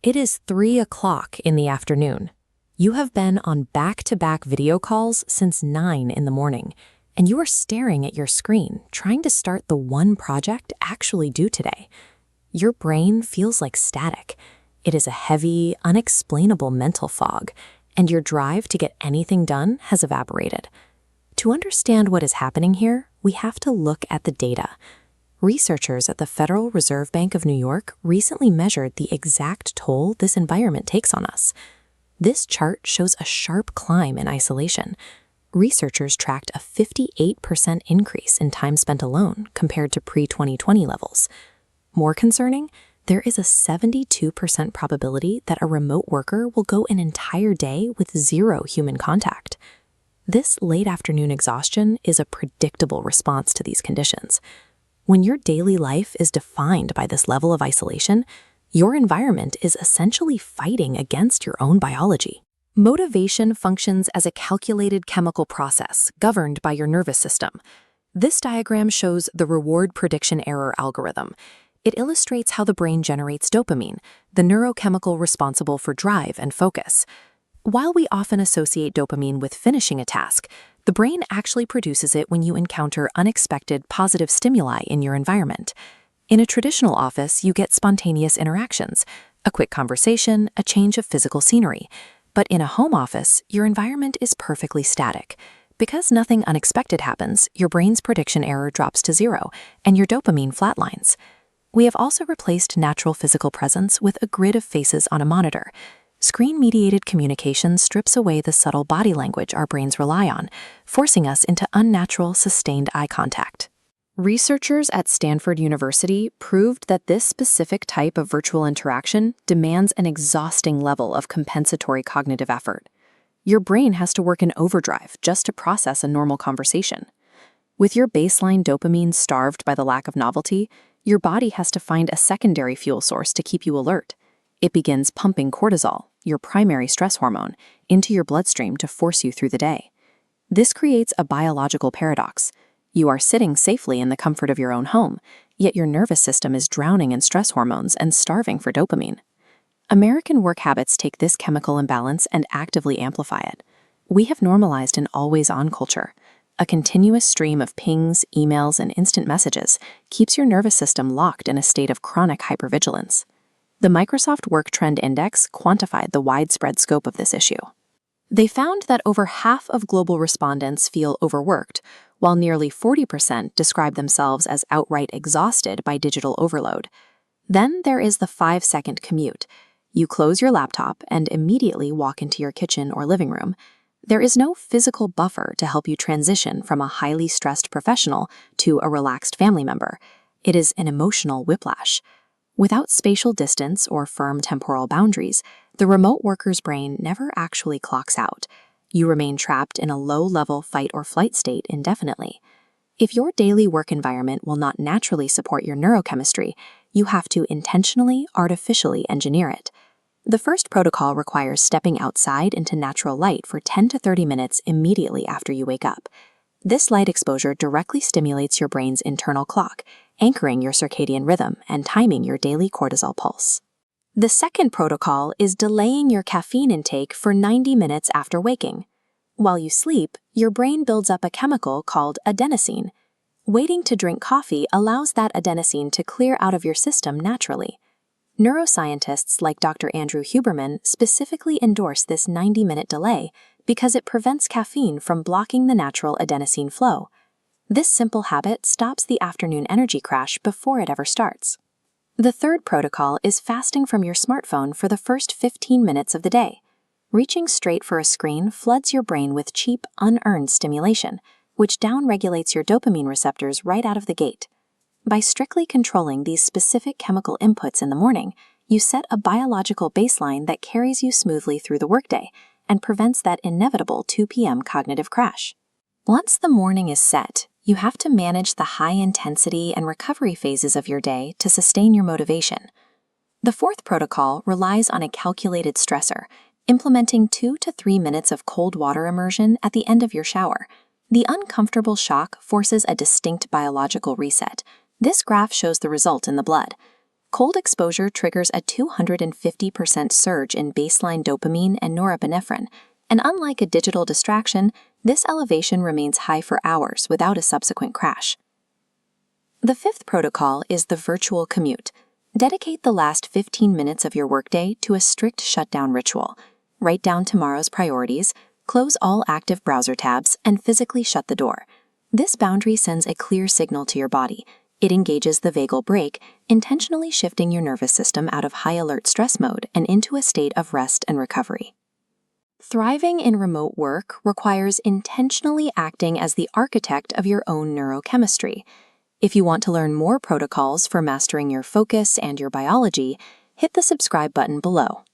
It is 3 o'clock in the afternoon. You have been on back-to-back video calls since 9 in the morning, and you are staring at your screen, trying to start the one project actually due today. Your brain feels like static. It is a heavy, unexplainable mental fog, and your drive to get anything done has evaporated. To understand what is happening here, we have to look at the data. Researchers at the Federal Reserve Bank of New York recently measured the exact toll this environment takes on us. This chart shows a sharp climb in isolation. Researchers tracked a 58% increase in time spent alone compared to pre-2020 levels. More concerning, there is a 72% probability that a remote worker will go an entire day with zero human contact. This late afternoon exhaustion is a predictable response to these conditions. When your daily life is defined by this level of isolation, your environment is essentially fighting against your own biology. Motivation functions as a calculated chemical process governed by your nervous system. This diagram shows the reward prediction error algorithm. It illustrates how the brain generates dopamine, the neurochemical responsible for drive and focus. While we often associate dopamine with finishing a task, the brain actually produces it when you encounter unexpected positive stimuli in your environment. In a traditional office, you get spontaneous interactions, a quick conversation, a change of physical scenery. But in a home office, your environment is perfectly static. Because nothing unexpected happens, your brain's prediction error drops to zero, and your dopamine flatlines. We have also replaced natural physical presence with a grid of faces on a monitor. Screen-mediated communication strips away the subtle body language our brains rely on, forcing us into unnatural, sustained eye contact. Researchers at Stanford University proved that this specific type of virtual interaction demands an exhausting level of compensatory cognitive effort. Your brain has to work in overdrive just to process a normal conversation. With your baseline dopamine starved by the lack of novelty, your body has to find a secondary fuel source to keep you alert. It begins pumping cortisol, your primary stress hormone, into your bloodstream to force you through the day. This creates a biological paradox. You are sitting safely in the comfort of your own home, yet your nervous system is drowning in stress hormones and starving for dopamine. American work habits take this chemical imbalance and actively amplify it. We have normalized an always-on culture. A continuous stream of pings, emails, and instant messages keeps your nervous system locked in a state of chronic hypervigilance. The Microsoft Work Trend Index quantified the widespread scope of this issue. They found that over half of global respondents feel overworked, while nearly 40% describe themselves as outright exhausted by digital overload. Then there is the 5-second commute. You close your laptop and immediately walk into your kitchen or living room. There is no physical buffer to help you transition from a highly stressed professional to a relaxed family member. It is an emotional whiplash. Without spatial distance or firm temporal boundaries, the remote worker's brain never actually clocks out. You remain trapped in a low-level fight-or-flight state indefinitely. If your daily work environment will not naturally support your neurochemistry, you have to intentionally, artificially engineer it. The first protocol requires stepping outside into natural light for 10 to 30 minutes immediately after you wake up. This light exposure directly stimulates your brain's internal clock, anchoring your circadian rhythm and timing your daily cortisol pulse. The second protocol is delaying your caffeine intake for 90 minutes after waking. While you sleep, your brain builds up a chemical called adenosine. Waiting to drink coffee allows that adenosine to clear out of your system naturally. Neuroscientists like Dr. Andrew Huberman specifically endorse this 90-minute delay because it prevents caffeine from blocking the natural adenosine flow. This simple habit stops the afternoon energy crash before it ever starts. The third protocol is fasting from your smartphone for the first 15 minutes of the day. Reaching straight for a screen floods your brain with cheap, unearned stimulation, which downregulates your dopamine receptors right out of the gate. By strictly controlling these specific chemical inputs in the morning, you set a biological baseline that carries you smoothly through the workday and prevents that inevitable 2 p.m. cognitive crash. Once the morning is set, you have to manage the high-intensity and recovery phases of your day to sustain your motivation. The fourth protocol relies on a calculated stressor, implementing 2 to 3 minutes of cold water immersion at the end of your shower. The uncomfortable shock forces a distinct biological reset. This graph shows the result in the blood. Cold exposure triggers a 250% surge in baseline dopamine and norepinephrine, and unlike a digital distraction, this elevation remains high for hours without a subsequent crash. The fifth protocol is the virtual commute. Dedicate the last 15 minutes of your workday to a strict shutdown ritual. Write down tomorrow's priorities, close all active browser tabs, and physically shut the door. This boundary sends a clear signal to your body. It engages the vagal brake, intentionally shifting your nervous system out of high-alert stress mode and into a state of rest and recovery. Thriving in remote work requires intentionally acting as the architect of your own neurochemistry. If you want to learn more protocols for mastering your focus and your biology, hit the subscribe button below.